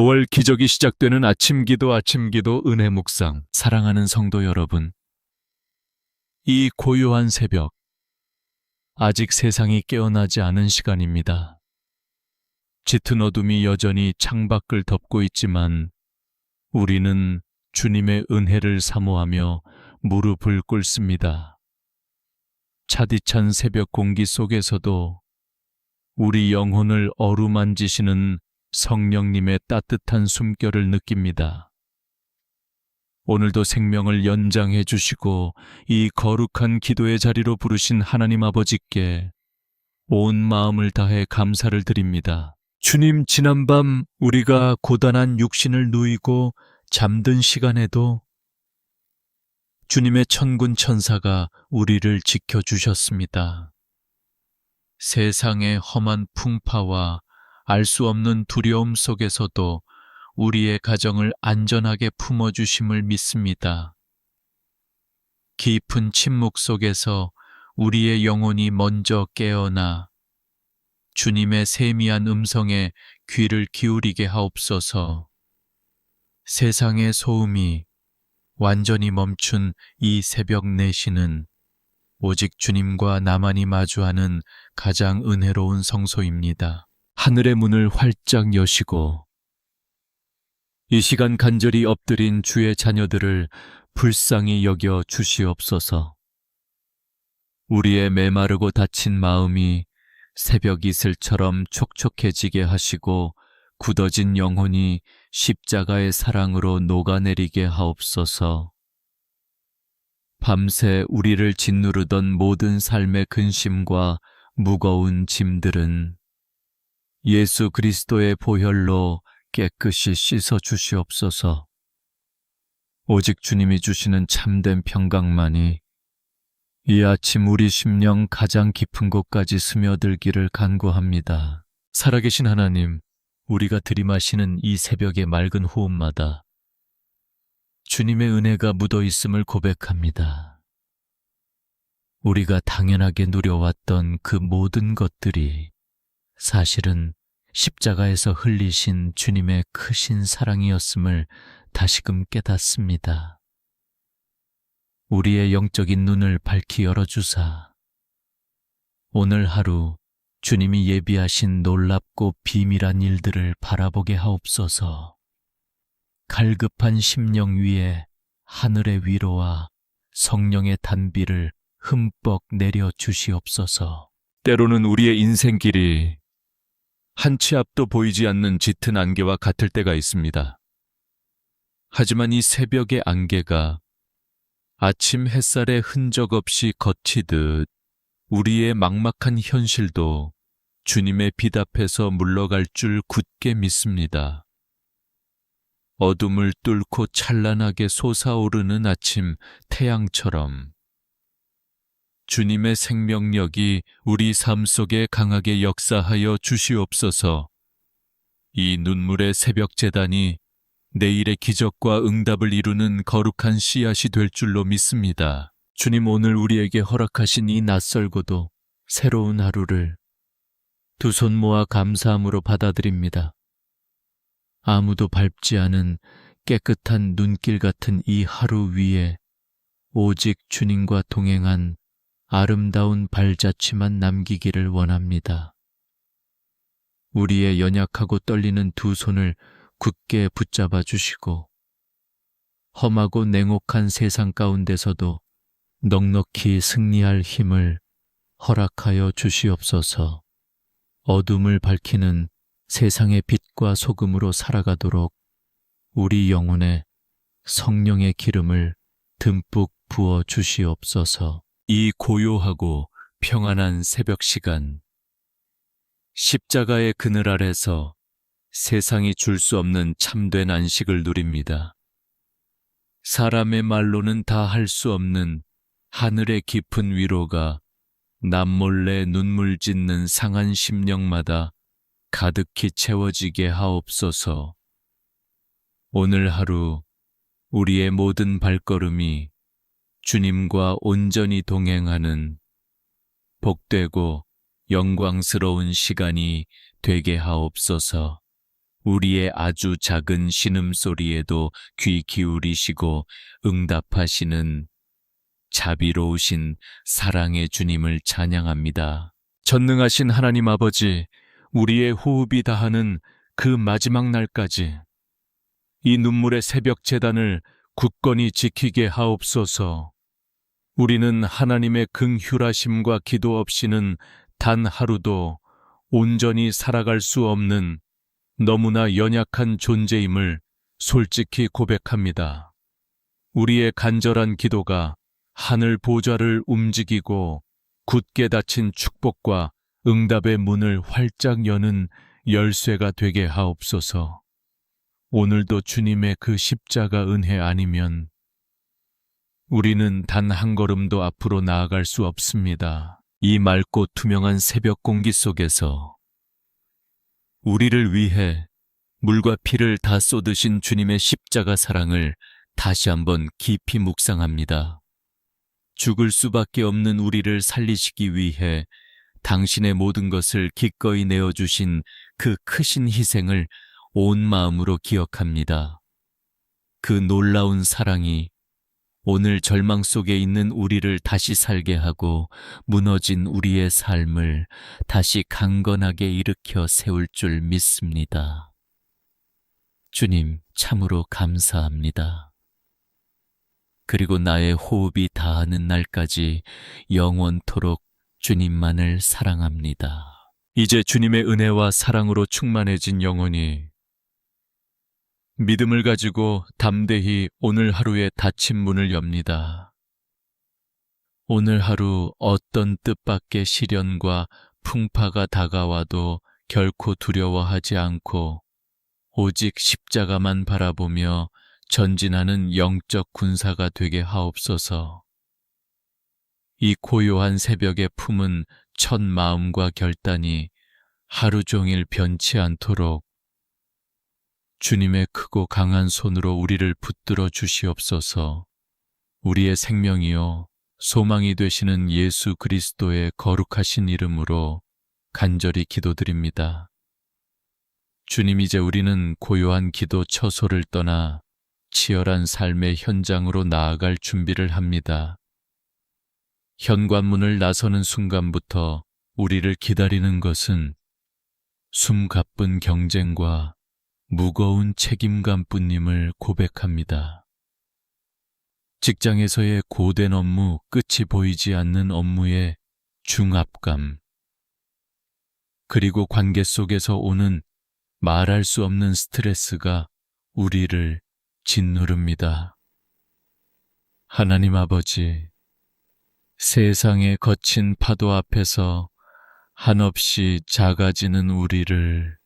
5월 기적이 시작되는 아침 기도 은혜 묵상. 사랑하는 성도 여러분, 이 고요한 새벽, 아직 세상이 깨어나지 않은 시간입니다. 짙은 어둠이 여전히 창밖을 덮고 있지만 우리는 주님의 은혜를 사모하며 무릎을 꿇습니다. 차디찬 새벽 공기 속에서도 우리 영혼을 어루만지시는 성령님의 따뜻한 숨결을 느낍니다. 오늘도 생명을 연장해 주시고 이 거룩한 기도의 자리로 부르신 하나님 아버지께 온 마음을 다해 감사를 드립니다. 주님, 지난밤 우리가 고단한 육신을 누이고 잠든 시간에도 주님의 천군 천사가 우리를 지켜주셨습니다. 세상의 험한 풍파와 알 수 없는 두려움 속에서도 우리의 가정을 안전하게 품어주심을 믿습니다. 깊은 침묵 속에서 우리의 영혼이 먼저 깨어나 주님의 세미한 음성에 귀를 기울이게 하옵소서. 세상의 소음이 완전히 멈춘 이 새벽 4시는 오직 주님과 나만이 마주하는 가장 은혜로운 성소입니다. 하늘의 문을 활짝 여시고 이 시간 간절히 엎드린 주의 자녀들을 불쌍히 여겨 주시옵소서. 우리의 메마르고 다친 마음이 새벽 이슬처럼 촉촉해지게 하시고 굳어진 영혼이 십자가의 사랑으로 녹아내리게 하옵소서. 밤새 우리를 짓누르던 모든 삶의 근심과 무거운 짐들은 예수 그리스도의 보혈로 깨끗이 씻어 주시옵소서. 오직 주님이 주시는 참된 평강만이 이 아침 우리 심령 가장 깊은 곳까지 스며들기를 간구합니다. 살아계신 하나님, 우리가 들이마시는 이 새벽의 맑은 호흡마다 주님의 은혜가 묻어 있음을 고백합니다. 우리가 당연하게 누려왔던 그 모든 것들이 사실은 십자가에서 흘리신 주님의 크신 사랑이었음을 다시금 깨닫습니다. 우리의 영적인 눈을 밝히 열어주사 오늘 하루 주님이 예비하신 놀랍고 비밀한 일들을 바라보게 하옵소서. 갈급한 심령 위에 하늘의 위로와 성령의 단비를 흠뻑 내려 주시옵소서. 때로는 우리의 인생길이 한 치 앞도 보이지 않는 짙은 안개와 같을 때가 있습니다. 하지만 이 새벽의 안개가 아침 햇살에 흔적 없이 걷히듯 우리의 막막한 현실도 주님의 빛 앞에서 물러갈 줄 굳게 믿습니다. 어둠을 뚫고 찬란하게 솟아오르는 아침 태양처럼 주님의 생명력이 우리 삶 속에 강하게 역사하여 주시옵소서. 이 눈물의 새벽 제단이 내일의 기적과 응답을 이루는 거룩한 씨앗이 될 줄로 믿습니다. 주님, 오늘 우리에게 허락하신 이 낯설고도 새로운 하루를 두 손 모아 감사함으로 받아들입니다. 아무도 밟지 않은 깨끗한 눈길 같은 이 하루 위에 오직 주님과 동행한 아름다운 발자취만 남기기를 원합니다. 우리의 연약하고 떨리는 두 손을 굳게 붙잡아 주시고 험하고 냉혹한 세상 가운데서도 넉넉히 승리할 힘을 허락하여 주시옵소서. 어둠을 밝히는 세상의 빛과 소금으로 살아가도록 우리 영혼에 성령의 기름을 듬뿍 부어 주시옵소서. 이 고요하고 평안한 새벽 시간, 십자가의 그늘 아래서 세상이 줄 수 없는 참된 안식을 누립니다. 사람의 말로는 다 할 수 없는 하늘의 깊은 위로가 남몰래 눈물 짓는 상한 심령마다 가득히 채워지게 하옵소서. 오늘 하루 우리의 모든 발걸음이 주님과 온전히 동행하는 복되고 영광스러운 시간이 되게 하옵소서. 우리의 아주 작은 신음소리에도 귀 기울이시고 응답하시는 자비로우신 사랑의 주님을 찬양합니다. 전능하신 하나님 아버지, 우리의 호흡이 다하는 그 마지막 날까지 이 눈물의 새벽 제단을 굳건히 지키게 하옵소서. 우리는 하나님의 긍휼하심과 기도 없이는 단 하루도 온전히 살아갈 수 없는 너무나 연약한 존재임을 솔직히 고백합니다. 우리의 간절한 기도가 하늘 보좌를 움직이고 굳게 닫힌 축복과 응답의 문을 활짝 여는 열쇠가 되게 하옵소서. 오늘도 주님의 그 십자가 은혜 아니면 우리는 단 한 걸음도 앞으로 나아갈 수 없습니다. 이 맑고 투명한 새벽 공기 속에서 우리를 위해 물과 피를 다 쏟으신 주님의 십자가 사랑을 다시 한번 깊이 묵상합니다. 죽을 수밖에 없는 우리를 살리시기 위해 당신의 모든 것을 기꺼이 내어주신 그 크신 희생을 온 마음으로 기억합니다. 그 놀라운 사랑이 오늘 절망 속에 있는 우리를 다시 살게 하고 무너진 우리의 삶을 다시 강건하게 일으켜 세울 줄 믿습니다. 주님, 참으로 감사합니다. 그리고 나의 호흡이 다하는 날까지 영원토록 주님만을 사랑합니다. 이제 주님의 은혜와 사랑으로 충만해진 영혼이 믿음을 가지고 담대히 오늘 하루의 닫힌 문을 엽니다. 오늘 하루 어떤 뜻밖의 시련과 풍파가 다가와도 결코 두려워하지 않고 오직 십자가만 바라보며 전진하는 영적 군사가 되게 하옵소서. 이 고요한 새벽에 품은 첫 마음과 결단이 하루 종일 변치 않도록 주님의 크고 강한 손으로 우리를 붙들어 주시옵소서. 우리의 생명이요 소망이 되시는 예수 그리스도의 거룩하신 이름으로 간절히 기도드립니다. 주님, 이제 우리는 고요한 기도 처소를 떠나 치열한 삶의 현장으로 나아갈 준비를 합니다. 현관문을 나서는 순간부터 우리를 기다리는 것은 숨가쁜 경쟁과 무거운 책임감뿐임을 고백합니다. 직장에서의 고된 업무, 끝이 보이지 않는 업무의 중압감, 그리고 관계 속에서 오는 말할 수 없는 스트레스가 우리를 짓누릅니다. 하나님 아버지, 세상의 거친 파도 앞에서 한없이 작아지는 우리를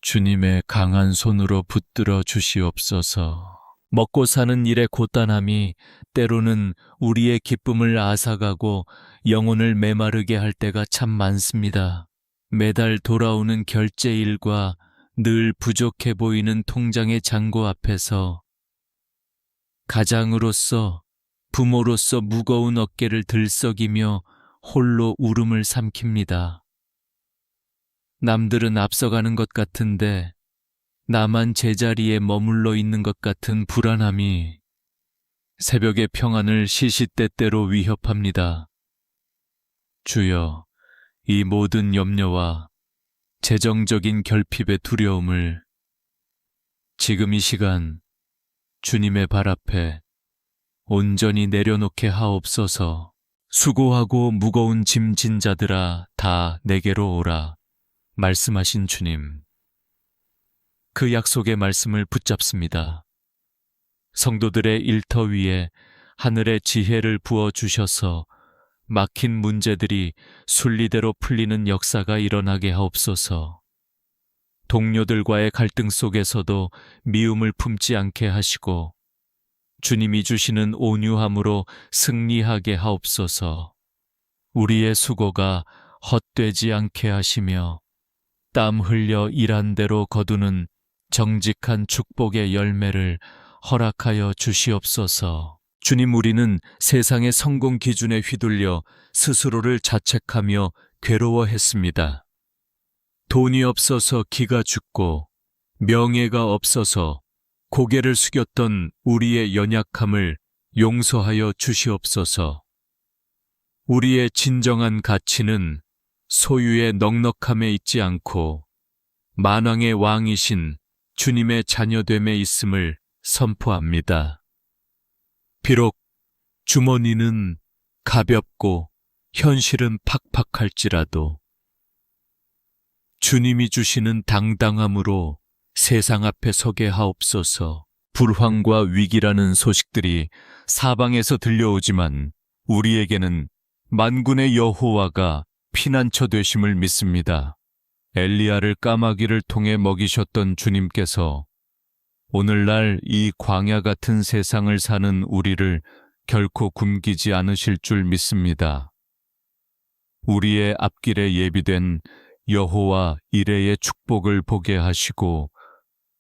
주님의 강한 손으로 붙들어 주시옵소서. 먹고 사는 일의 고단함이 때로는 우리의 기쁨을 앗아가고 영혼을 메마르게 할 때가 참 많습니다. 매달 돌아오는 결제일과 늘 부족해 보이는 통장의 잔고 앞에서 가장으로서, 부모로서 무거운 어깨를 들썩이며 홀로 울음을 삼킵니다. 남들은 앞서가는 것 같은데 나만 제자리에 머물러 있는 것 같은 불안함이 새벽의 평안을 시시때때로 위협합니다. 주여, 이 모든 염려와 재정적인 결핍의 두려움을 지금 이 시간 주님의 발 앞에 온전히 내려놓게 하옵소서. 수고하고 무거운 짐 진 자들아, 다 내게로 오라 말씀하신 주님, 그 약속의 말씀을 붙잡습니다. 성도들의 일터 위에 하늘의 지혜를 부어주셔서 막힌 문제들이 순리대로 풀리는 역사가 일어나게 하옵소서. 동료들과의 갈등 속에서도 미움을 품지 않게 하시고 주님이 주시는 온유함으로 승리하게 하옵소서. 우리의 수고가 헛되지 않게 하시며 땀 흘려 일한 대로 거두는 정직한 축복의 열매를 허락하여 주시옵소서. 주님, 우리는 세상의 성공 기준에 휘둘려 스스로를 자책하며 괴로워했습니다. 돈이 없어서 기가 죽고 명예가 없어서 고개를 숙였던 우리의 연약함을 용서하여 주시옵소서. 우리의 진정한 가치는 소유의 넉넉함에 있지 않고 만왕의 왕이신 주님의 자녀됨에 있음을 선포합니다. 비록 주머니는 가볍고 현실은 팍팍할지라도 주님이 주시는 당당함으로 세상 앞에 서게 하옵소서. 불황과 위기라는 소식들이 사방에서 들려오지만 우리에게는 만군의 여호와가 피난처 되심을 믿습니다. 엘리야를 까마귀를 통해 먹이셨던 주님께서 오늘날 이 광야 같은 세상을 사는 우리를 결코 굶기지 않으실 줄 믿습니다. 우리의 앞길에 예비된 여호와 이레의 축복을 보게 하시고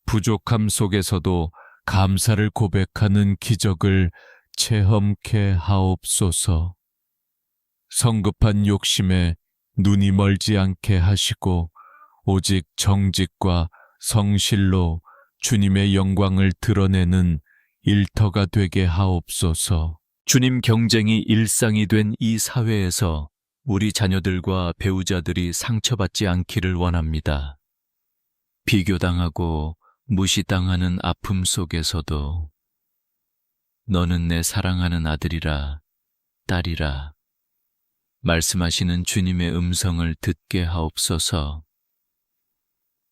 부족함 속에서도 감사를 고백하는 기적을 체험케 하옵소서. 성급한 욕심에 눈이 멀지 않게 하시고 오직 정직과 성실로 주님의 영광을 드러내는 일터가 되게 하옵소서. 주님 경쟁이 일상이 된 이 사회에서 우리 자녀들과 배우자들이 상처받지 않기를 원합니다. 비교당하고 무시당하는 아픔 속에서도 너는 내 사랑하는 아들이라 딸이라 말씀하시는 주님의 음성을 듣게 하옵소서.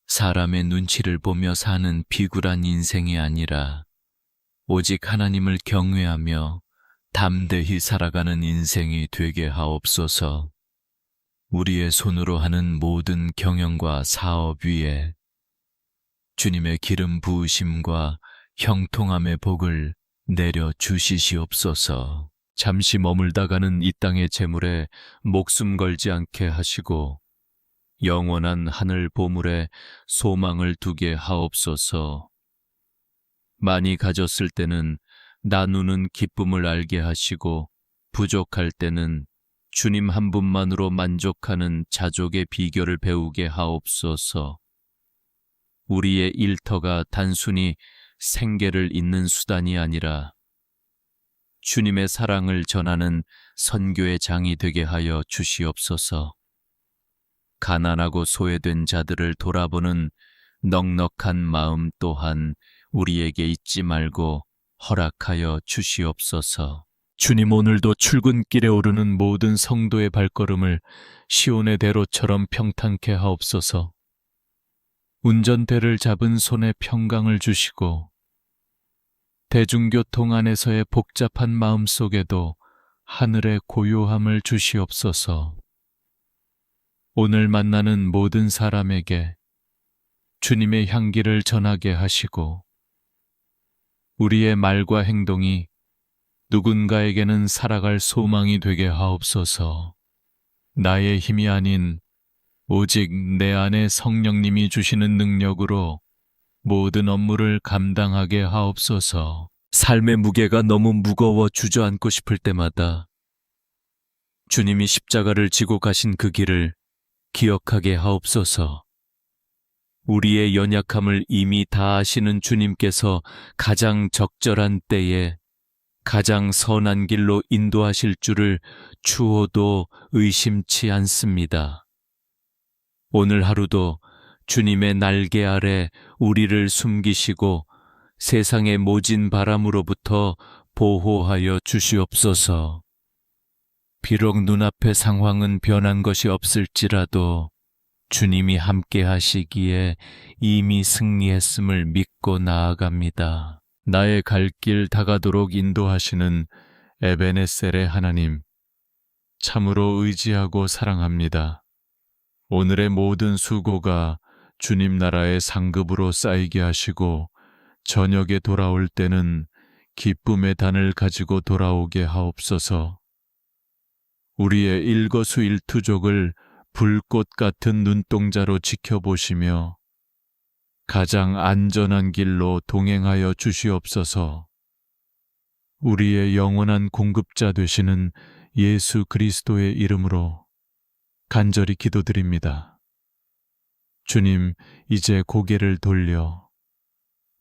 사람의 눈치를 보며 사는 비굴한 인생이 아니라 오직 하나님을 경외하며 담대히 살아가는 인생이 되게 하옵소서. 우리의 손으로 하는 모든 경영과 사업 위에 주님의 기름 부으심과 형통함의 복을 내려 주시시옵소서. 잠시 머물다가는 이 땅의 재물에 목숨 걸지 않게 하시고 영원한 하늘 보물에 소망을 두게 하옵소서. 많이 가졌을 때는 나누는 기쁨을 알게 하시고 부족할 때는 주님 한 분만으로 만족하는 자족의 비결을 배우게 하옵소서. 우리의 일터가 단순히 생계를 잇는 수단이 아니라 주님의 사랑을 전하는 선교의 장이 되게 하여 주시옵소서. 가난하고 소외된 자들을 돌아보는 넉넉한 마음 또한 우리에게 잊지 말고 허락하여 주시옵소서. 주님, 오늘도 출근길에 오르는 모든 성도의 발걸음을 시온의 대로처럼 평탄케 하옵소서. 운전대를 잡은 손에 평강을 주시고 대중교통 안에서의 복잡한 마음 속에도 하늘의 고요함을 주시옵소서. 오늘 만나는 모든 사람에게 주님의 향기를 전하게 하시고 우리의 말과 행동이 누군가에게는 살아갈 소망이 되게 하옵소서. 나의 힘이 아닌 오직 내 안에 성령님이 주시는 능력으로 모든 업무를 감당하게 하옵소서. 삶의 무게가 너무 무거워 주저앉고 싶을 때마다 주님이 십자가를 지고 가신 그 길을 기억하게 하옵소서. 우리의 연약함을 이미 다 아시는 주님께서 가장 적절한 때에 가장 선한 길로 인도하실 줄을 추호도 의심치 않습니다. 오늘 하루도 주님의 날개 아래 우리를 숨기시고 세상의 모진 바람으로부터 보호하여 주시옵소서. 비록 눈앞의 상황은 변한 것이 없을지라도 주님이 함께 하시기에 이미 승리했음을 믿고 나아갑니다. 나의 갈 길 다가도록 인도하시는 에베네셀의 하나님, 참으로 의지하고 사랑합니다. 오늘의 모든 수고가 주님 나라의 상급으로 쌓이게 하시고 저녁에 돌아올 때는 기쁨의 단을 가지고 돌아오게 하옵소서. 우리의 일거수일투족을 불꽃 같은 눈동자로 지켜보시며 가장 안전한 길로 동행하여 주시옵소서. 우리의 영원한 공급자 되시는 예수 그리스도의 이름으로 간절히 기도드립니다. 주님, 이제 고개를 돌려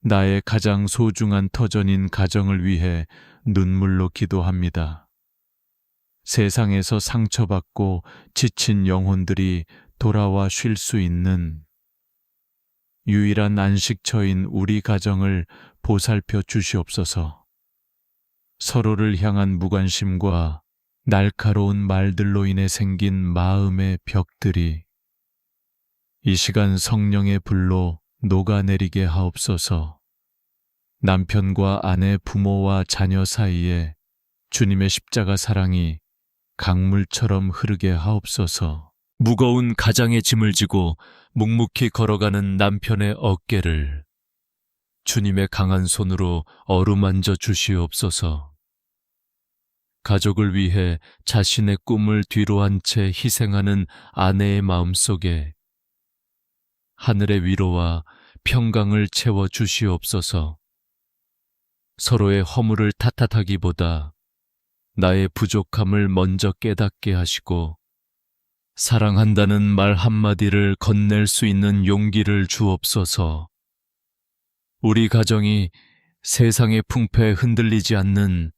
나의 가장 소중한 터전인 가정을 위해 눈물로 기도합니다. 세상에서 상처받고 지친 영혼들이 돌아와 쉴 수 있는 유일한 안식처인 우리 가정을 보살펴 주시옵소서. 서로를 향한 무관심과 날카로운 말들로 인해 생긴 마음의 벽들이 이 시간 성령의 불로 녹아내리게 하옵소서. 남편과 아내, 부모와 자녀 사이에 주님의 십자가 사랑이 강물처럼 흐르게 하옵소서. 무거운 가장의 짐을 지고 묵묵히 걸어가는 남편의 어깨를 주님의 강한 손으로 어루만져 주시옵소서. 가족을 위해 자신의 꿈을 뒤로한 채 희생하는 아내의 마음속에 하늘의 위로와 평강을 채워 주시옵소서. 서로의 허물을 탓하기보다 나의 부족함을 먼저 깨닫게 하시고 사랑한다는 말 한마디를 건넬 수 있는 용기를 주옵소서. 우리 가정이 세상의 풍파에 흔들리지 않는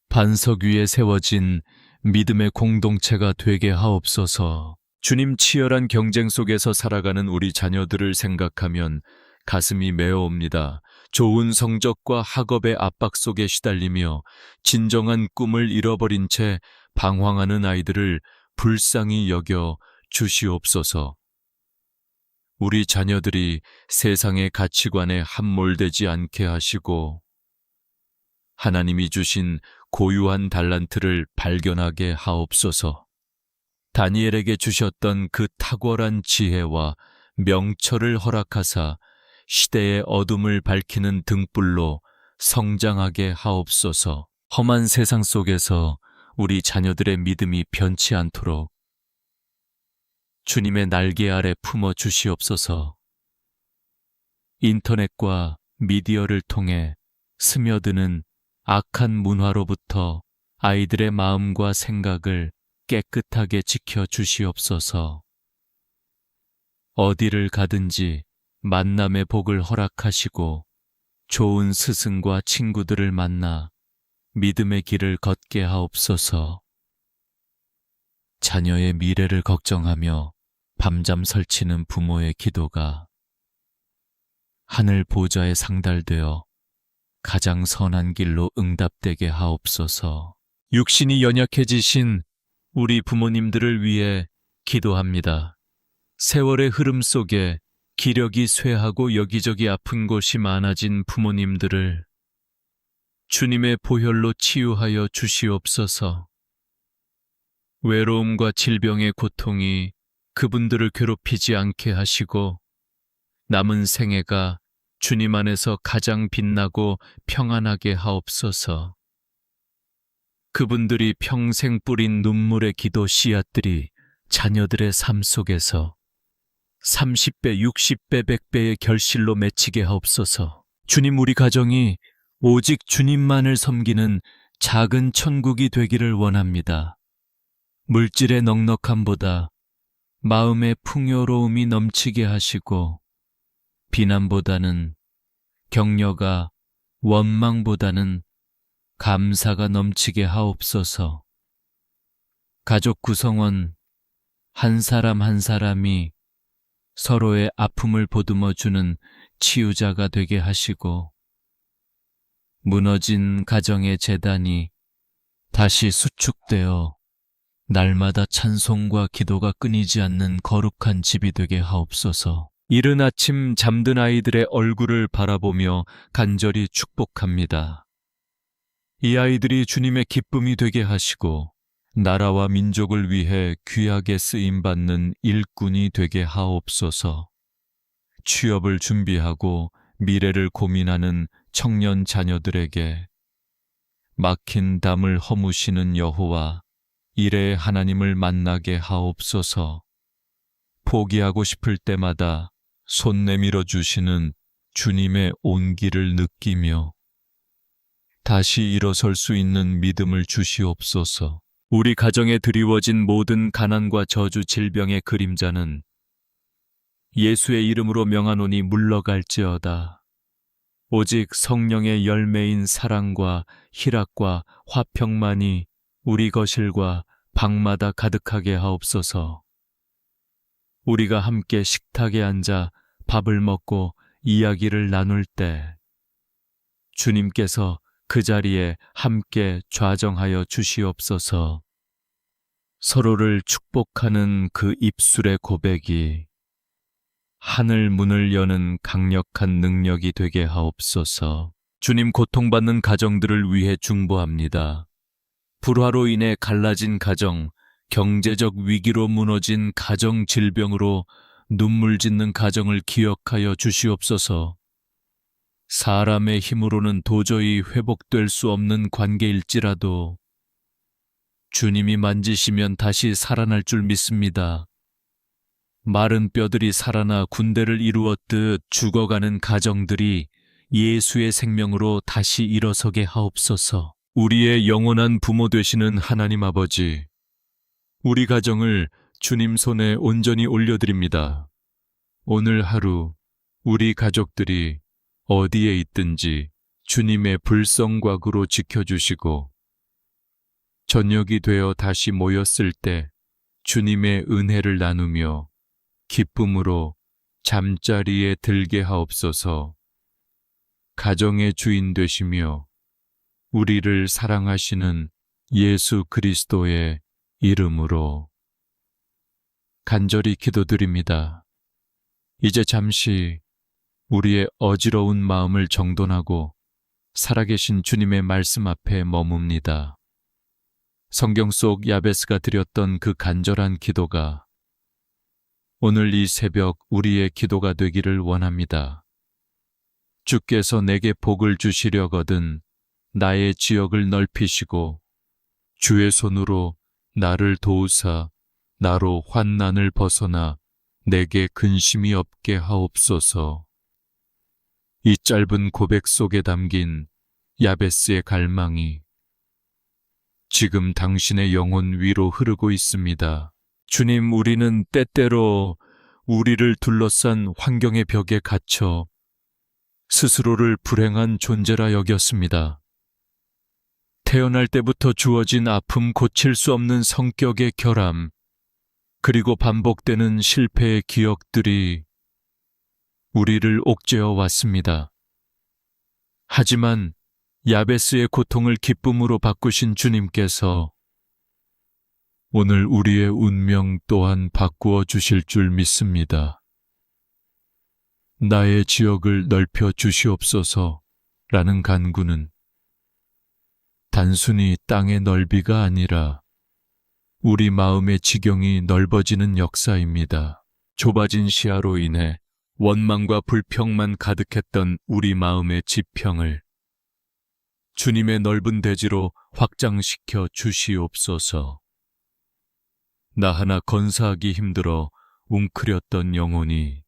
반석 위에 세워진 믿음의 공동체가 되게 하옵소서. 주님, 치열한 경쟁 속에서 살아가는 우리 자녀들을 생각하면 가슴이 메어옵니다. 좋은 성적과 학업의 압박 속에 시달리며 진정한 꿈을 잃어버린 채 방황하는 아이들을 불쌍히 여겨 주시옵소서. 우리 자녀들이 세상의 가치관에 함몰되지 않게 하시고 하나님이 주신 고유한 달란트를 발견하게 하옵소서. 다니엘에게 주셨던 그 탁월한 지혜와 명철을 허락하사 시대의 어둠을 밝히는 등불로 성장하게 하옵소서. 험한 세상 속에서 우리 자녀들의 믿음이 변치 않도록 주님의 날개 아래 품어 주시옵소서. 인터넷과 미디어를 통해 스며드는 악한 문화로부터 아이들의 마음과 생각을 깨끗하게 지켜 주시옵소서. 어디를 가든지 만남의 복을 허락하시고 좋은 스승과 친구들을 만나 믿음의 길을 걷게 하옵소서. 자녀의 미래를 걱정하며 밤잠 설치는 부모의 기도가 하늘 보좌에 상달되어 가장 선한 길로 응답되게 하옵소서. 육신이 연약해지신 우리 부모님들을 위해 기도합니다. 세월의 흐름 속에 기력이 쇠하고 여기저기 아픈 곳이 많아진 부모님들을 주님의 보혈로 치유하여 주시옵소서. 외로움과 질병의 고통이 그분들을 괴롭히지 않게 하시고 남은 생애가 주님 안에서 가장 빛나고 평안하게 하옵소서. 그분들이 평생 뿌린 눈물의 기도 씨앗들이 자녀들의 삶 속에서 30배, 60배, 100배의 결실로 맺히게 하옵소서. 주님, 우리 가정이 오직 주님만을 섬기는 작은 천국이 되기를 원합니다. 물질의 넉넉함보다 마음의 풍요로움이 넘치게 하시고 비난보다는 격려가, 원망보다는 감사가 넘치게 하옵소서. 가족 구성원 한 사람 한 사람이 서로의 아픔을 보듬어주는 치유자가 되게 하시고 무너진 가정의 재단이 다시 수축되어 날마다 찬송과 기도가 끊이지 않는 거룩한 집이 되게 하옵소서. 이른 아침 잠든 아이들의 얼굴을 바라보며 간절히 축복합니다. 이 아이들이 주님의 기쁨이 되게 하시고 나라와 민족을 위해 귀하게 쓰임받는 일꾼이 되게 하옵소서. 취업을 준비하고 미래를 고민하는 청년 자녀들에게 막힌 담을 허무시는 여호와 이레의 하나님을 만나게 하옵소서. 포기하고 싶을 때마다 손 내밀어 주시는 주님의 온기를 느끼며 다시 일어설 수 있는 믿음을 주시옵소서. 우리 가정에 드리워진 모든 가난과 저주, 질병의 그림자는 예수의 이름으로 명하노니 물러갈지어다. 오직 성령의 열매인 사랑과 희락과 화평만이 우리 거실과 방마다 가득하게 하옵소서. 우리가 함께 식탁에 앉아 밥을 먹고 이야기를 나눌 때 주님께서 그 자리에 함께 좌정하여 주시옵소서. 서로를 축복하는 그 입술의 고백이 하늘 문을 여는 강력한 능력이 되게 하옵소서. 주님, 고통받는 가정들을 위해 중보합니다. 불화로 인해 갈라진 가정, 경제적 위기로 무너진 가정 질병으로 눈물 짓는 가정을 기억하여 주시옵소서. 사람의 힘으로는 도저히 회복될 수 없는 관계일지라도 주님이 만지시면 다시 살아날 줄 믿습니다. 마른 뼈들이 살아나 군대를 이루었듯 죽어가는 가정들이 예수의 생명으로 다시 일어서게 하옵소서. 우리의 영원한 부모 되시는 하나님 아버지, 우리 가정을 주님 손에 온전히 올려드립니다. 오늘 하루 우리 가족들이 어디에 있든지 주님의 불성곽으로 지켜주시고 저녁이 되어 다시 모였을 때 주님의 은혜를 나누며 기쁨으로 잠자리에 들게 하옵소서. 가정의 주인 되시며 우리를 사랑하시는 예수 그리스도의 이름으로 간절히 기도드립니다. 이제 잠시 우리의 어지러운 마음을 정돈하고 살아계신 주님의 말씀 앞에 머뭅니다. 성경 속 야베스가 드렸던 그 간절한 기도가 오늘 이 새벽 우리의 기도가 되기를 원합니다. 주께서 내게 복을 주시려거든 나의 지역을 넓히시고 주의 손으로 나를 도우사 나로 환난을 벗어나 내게 근심이 없게 하옵소서. 이 짧은 고백 속에 담긴 야베스의 갈망이 지금 당신의 영혼 위로 흐르고 있습니다. 주님, 우리는 때때로 우리를 둘러싼 환경의 벽에 갇혀 스스로를 불행한 존재라 여겼습니다. 태어날 때부터 주어진 아픔, 고칠 수 없는 성격의 결함, 그리고 반복되는 실패의 기억들이 우리를 옥죄어 왔습니다. 하지만 야베스의 고통을 기쁨으로 바꾸신 주님께서 오늘 우리의 운명 또한 바꾸어 주실 줄 믿습니다. 나의 지역을 넓혀 주시옵소서 라는 간구는 단순히 땅의 넓이가 아니라 우리 마음의 지경이 넓어지는 역사입니다. 좁아진 시야로 인해 원망과 불평만 가득했던 우리 마음의 지평을 주님의 넓은 대지로 확장시켜 주시옵소서. 나 하나 건사하기 힘들어 웅크렸던 영혼이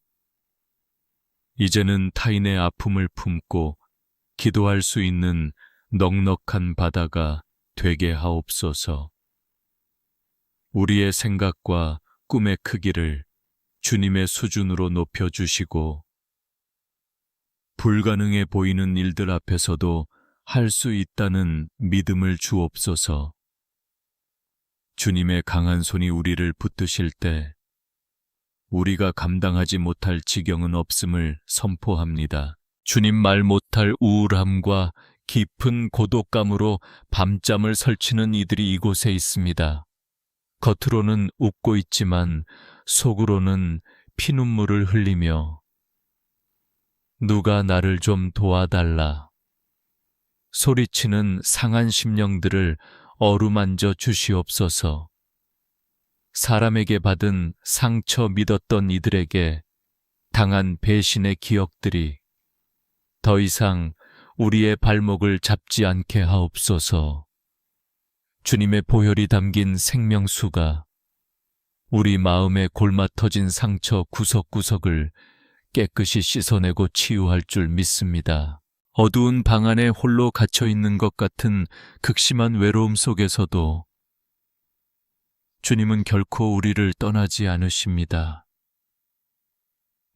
이제는 타인의 아픔을 품고 기도할 수 있는 넉넉한 바다가 되게 하옵소서. 우리의 생각과 꿈의 크기를 주님의 수준으로 높여주시고 불가능해 보이는 일들 앞에서도 할 수 있다는 믿음을 주옵소서. 주님의 강한 손이 우리를 붙드실 때 우리가 감당하지 못할 지경은 없음을 선포합니다. 주님 말 못할 우울함과 깊은 고독감으로 밤잠을 설치는 이들이 이곳에 있습니다. 겉으로는 웃고 있지만 속으로는 피눈물을 흘리며 누가 나를 좀 도와달라 소리치는 상한 심령들을 어루만져 주시옵소서. 사람에게 받은 상처 믿었던 이들에게 당한 배신의 기억들이 더 이상 우리의 발목을 잡지 않게 하옵소서. 주님의 보혈이 담긴 생명수가 우리 마음에 골마 터진 상처 구석구석을 깨끗이 씻어내고 치유할 줄 믿습니다. 어두운 방 안에 홀로 갇혀 있는 것 같은 극심한 외로움 속에서도 주님은 결코 우리를 떠나지 않으십니다.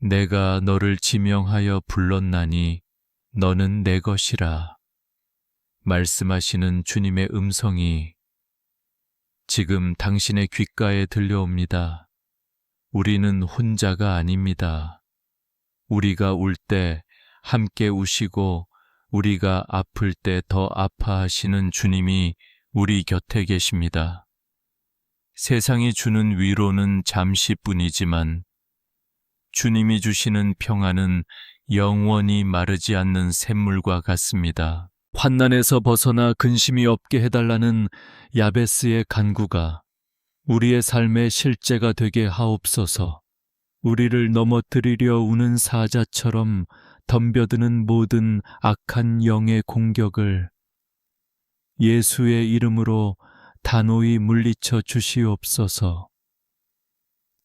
내가 너를 지명하여 불렀나니 너는 내 것이라. 말씀하시는 주님의 음성이 지금 당신의 귓가에 들려옵니다. 우리는 혼자가 아닙니다. 우리가 울 때 함께 우시고 우리가 아플 때 더 아파하시는 주님이 우리 곁에 계십니다. 세상이 주는 위로는 잠시뿐이지만 주님이 주시는 평안은 영원히 마르지 않는 샘물과 같습니다. 환난에서 벗어나 근심이 없게 해달라는 야베스의 간구가 우리의 삶의 실제가 되게 하옵소서. 우리를 넘어뜨리려 우는 사자처럼 덤벼드는 모든 악한 영의 공격을 예수의 이름으로 단호히 물리쳐 주시옵소서.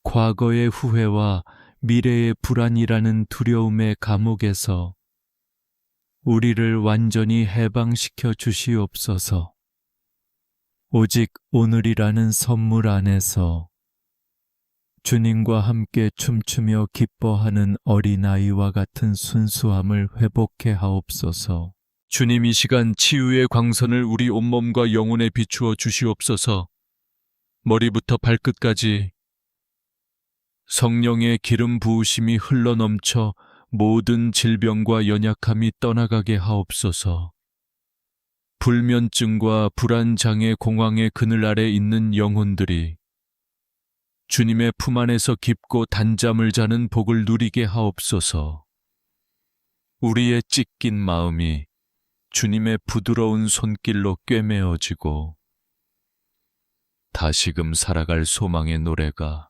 과거의 후회와 미래의 불안이라는 두려움의 감옥에서 우리를 완전히 해방시켜 주시옵소서. 오직 오늘이라는 선물 안에서 주님과 함께 춤추며 기뻐하는 어린아이와 같은 순수함을 회복해 하옵소서. 주님, 이 시간 치유의 광선을 우리 온몸과 영혼에 비추어 주시옵소서. 머리부터 발끝까지 성령의 기름 부으심이 흘러넘쳐 모든 질병과 연약함이 떠나가게 하옵소서. 불면증과 불안장애 공황의 그늘 아래 있는 영혼들이 주님의 품 안에서 깊고 단잠을 자는 복을 누리게 하옵소서. 우리의 찢긴 마음이 주님의 부드러운 손길로 꿰매어지고 다시금 살아갈 소망의 노래가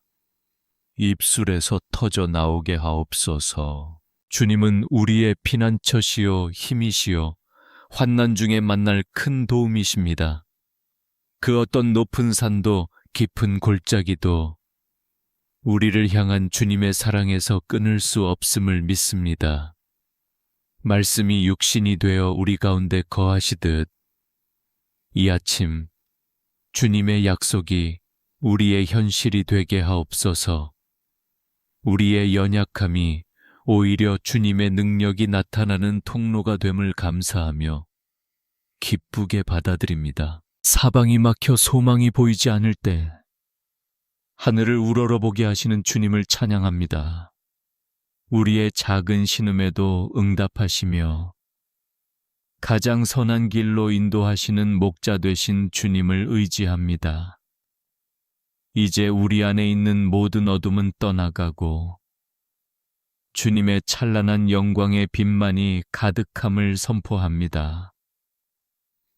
입술에서 터져 나오게 하옵소서. 주님은 우리의 피난처시요 힘이시요 환난 중에 만날 큰 도움이십니다. 그 어떤 높은 산도 깊은 골짜기도 우리를 향한 주님의 사랑에서 끊을 수 없음을 믿습니다. 말씀이 육신이 되어 우리 가운데 거하시듯 이 아침 주님의 약속이 우리의 현실이 되게 하옵소서. 우리의 연약함이 오히려 주님의 능력이 나타나는 통로가 됨을 감사하며 기쁘게 받아들입니다. 사방이 막혀 소망이 보이지 않을 때 하늘을 우러러보게 하시는 주님을 찬양합니다. 우리의 작은 신음에도 응답하시며 가장 선한 길로 인도하시는 목자 되신 주님을 의지합니다. 이제 우리 안에 있는 모든 어둠은 떠나가고 주님의 찬란한 영광의 빛만이 가득함을 선포합니다.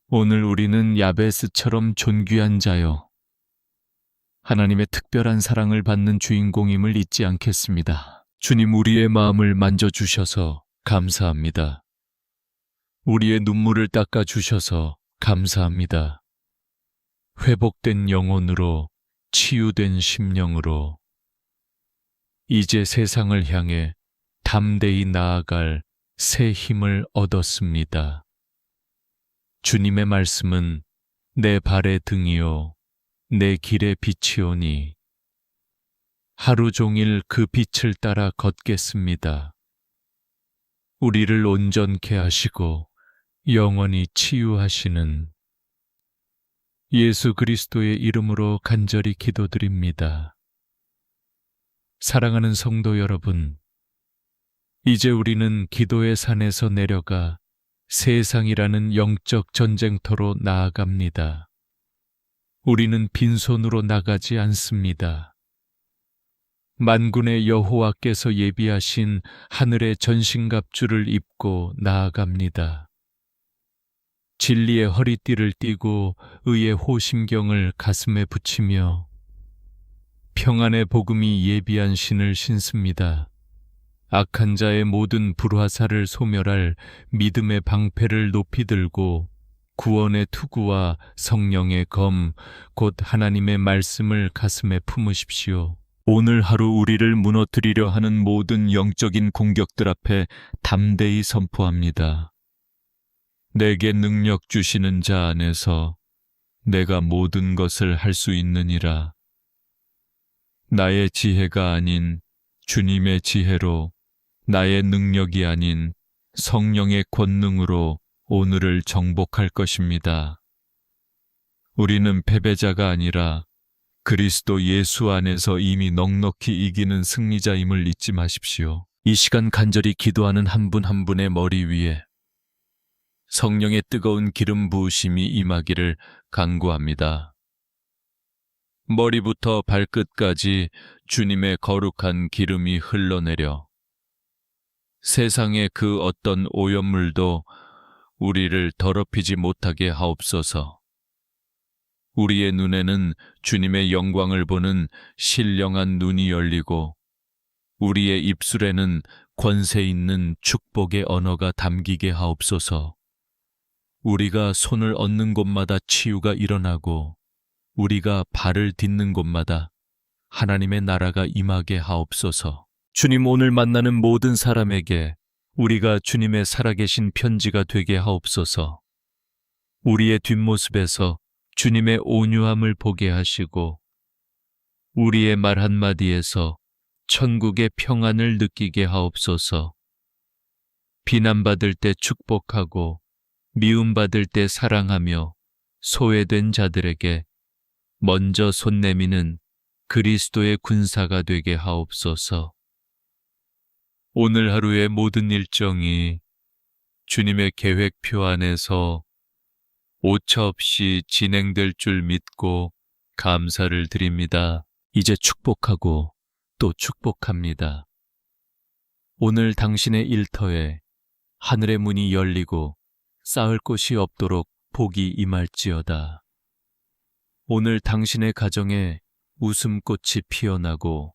오늘 우리는 야베스처럼 존귀한 자요, 하나님의 특별한 사랑을 받는 주인공임을 잊지 않겠습니다. 주님, 우리의 마음을 만져주셔서 감사합니다. 우리의 눈물을 닦아주셔서 감사합니다. 회복된 영혼으로, 치유된 심령으로 이제 세상을 향해 담대히 나아갈 새 힘을 얻었습니다. 주님의 말씀은 내 발의 등이요 내 길의 빛이오니 하루 종일 그 빛을 따라 걷겠습니다. 우리를 온전케 하시고 영원히 치유하시는 예수 그리스도의 이름으로 간절히 기도드립니다. 사랑하는 성도 여러분, 이제 우리는 기도의 산에서 내려가 세상이라는 영적 전쟁터로 나아갑니다. 우리는 빈손으로 나가지 않습니다. 만군의 여호와께서 예비하신 하늘의 전신갑주를 입고 나아갑니다. 진리의 허리띠를 띠고 의의 호심경을 가슴에 붙이며 평안의 복음이 예비한 신을 신습니다. 악한 자의 모든 불화살을 소멸할 믿음의 방패를 높이 들고 구원의 투구와 성령의 검, 곧 하나님의 말씀을 가슴에 품으십시오. 오늘 하루 우리를 무너뜨리려 하는 모든 영적인 공격들 앞에 담대히 선포합니다. 내게 능력 주시는 자 안에서 내가 모든 것을 할 수 있느니라. 나의 지혜가 아닌 주님의 지혜로 나의 능력이 아닌 성령의 권능으로 오늘을 정복할 것입니다. 우리는 패배자가 아니라 그리스도 예수 안에서 이미 넉넉히 이기는 승리자임을 잊지 마십시오. 이 시간 간절히 기도하는 한 분 한 분의 머리 위에 성령의 뜨거운 기름 부으심이 임하기를 간구합니다. 머리부터 발끝까지 주님의 거룩한 기름이 흘러내려 세상의 그 어떤 오염물도 우리를 더럽히지 못하게 하옵소서. 우리의 눈에는 주님의 영광을 보는 신령한 눈이 열리고 우리의 입술에는 권세 있는 축복의 언어가 담기게 하옵소서. 우리가 손을 얹는 곳마다 치유가 일어나고 우리가 발을 딛는 곳마다 하나님의 나라가 임하게 하옵소서. 주님, 오늘 만나는 모든 사람에게 우리가 주님의 살아계신 편지가 되게 하옵소서. 우리의 뒷모습에서 주님의 온유함을 보게 하시고 우리의 말 한마디에서 천국의 평안을 느끼게 하옵소서. 비난받을 때 축복하고 미움받을 때 사랑하며 소외된 자들에게 먼저 손 내미는 그리스도의 군사가 되게 하옵소서. 오늘 하루의 모든 일정이 주님의 계획표 안에서 오차 없이 진행될 줄 믿고 감사를 드립니다. 이제 축복하고 또 축복합니다. 오늘 당신의 일터에 하늘의 문이 열리고 쌓을 곳이 없도록 복이 임할지어다. 오늘 당신의 가정에 웃음꽃이 피어나고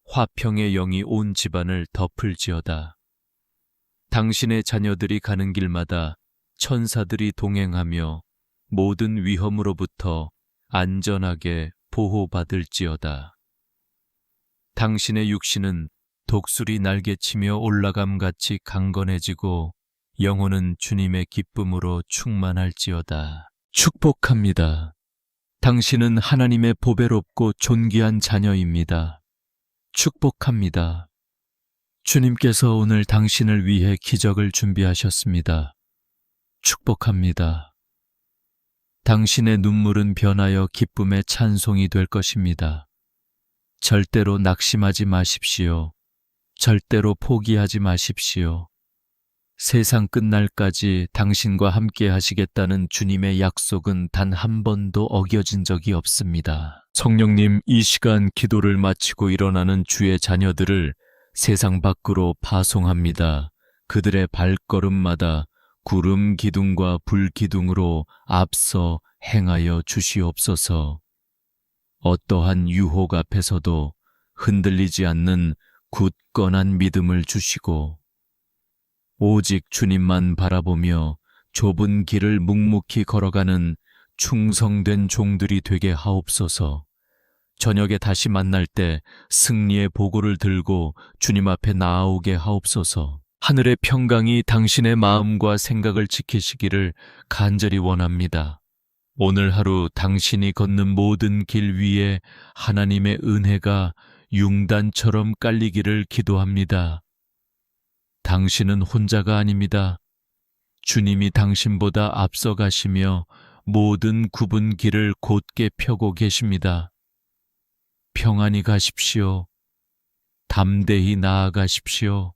화평의 영이 온 집안을 덮을지어다. 당신의 자녀들이 가는 길마다 천사들이 동행하며 모든 위험으로부터 안전하게 보호받을지어다. 당신의 육신은 독수리 날개치며 올라감같이 강건해지고 영혼은 주님의 기쁨으로 충만할지어다. 축복합니다. 당신은 하나님의 보배롭고 존귀한 자녀입니다. 축복합니다. 주님께서 오늘 당신을 위해 기적을 준비하셨습니다. 축복합니다. 당신의 눈물은 변하여 기쁨의 찬송이 될 것입니다. 절대로 낙심하지 마십시오. 절대로 포기하지 마십시오. 세상 끝날까지 당신과 함께 하시겠다는 주님의 약속은 단 한 번도 어겨진 적이 없습니다. 성령님, 이 시간 기도를 마치고 일어나는 주의 자녀들을 세상 밖으로 파송합니다. 그들의 발걸음마다 구름 기둥과 불 기둥으로 앞서 행하여 주시옵소서. 어떠한 유혹 앞에서도 흔들리지 않는 굳건한 믿음을 주시고 오직 주님만 바라보며 좁은 길을 묵묵히 걸어가는 충성된 종들이 되게 하옵소서. 저녁에 다시 만날 때 승리의 보고를 들고 주님 앞에 나아오게 하옵소서. 하늘의 평강이 당신의 마음과 생각을 지키시기를 간절히 원합니다. 오늘 하루 당신이 걷는 모든 길 위에 하나님의 은혜가 융단처럼 깔리기를 기도합니다. 당신은 혼자가 아닙니다. 주님이 당신보다 앞서가시며 모든 굽은 길을 곧게 펴고 계십니다. 평안히 가십시오. 담대히 나아가십시오.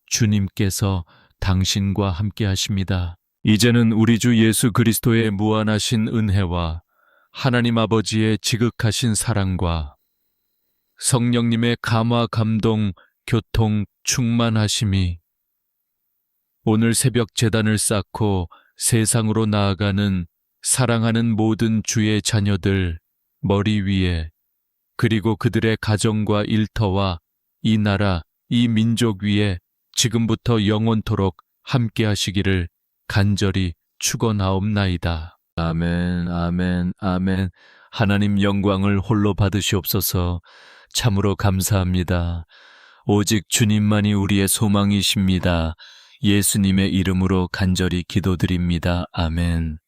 주님께서 당신과 함께 하십니다. 이제는 우리 주 예수 그리스도의 무한하신 은혜와 하나님 아버지의 지극하신 사랑과 성령님의 감화, 감동, 교통, 충만하심이 오늘 새벽 제단을 쌓고 세상으로 나아가는 사랑하는 모든 주의 자녀들 머리 위에 그리고 그들의 가정과 일터와 이 나라, 이 민족 위에 지금부터 영원토록 함께 하시기를 간절히 축원하옵나이다. 아멘, 아멘, 아멘. 하나님 영광을 홀로 받으시옵소서. 참으로 감사합니다. 오직 주님만이 우리의 소망이십니다. 예수님의 이름으로 간절히 기도드립니다. 아멘.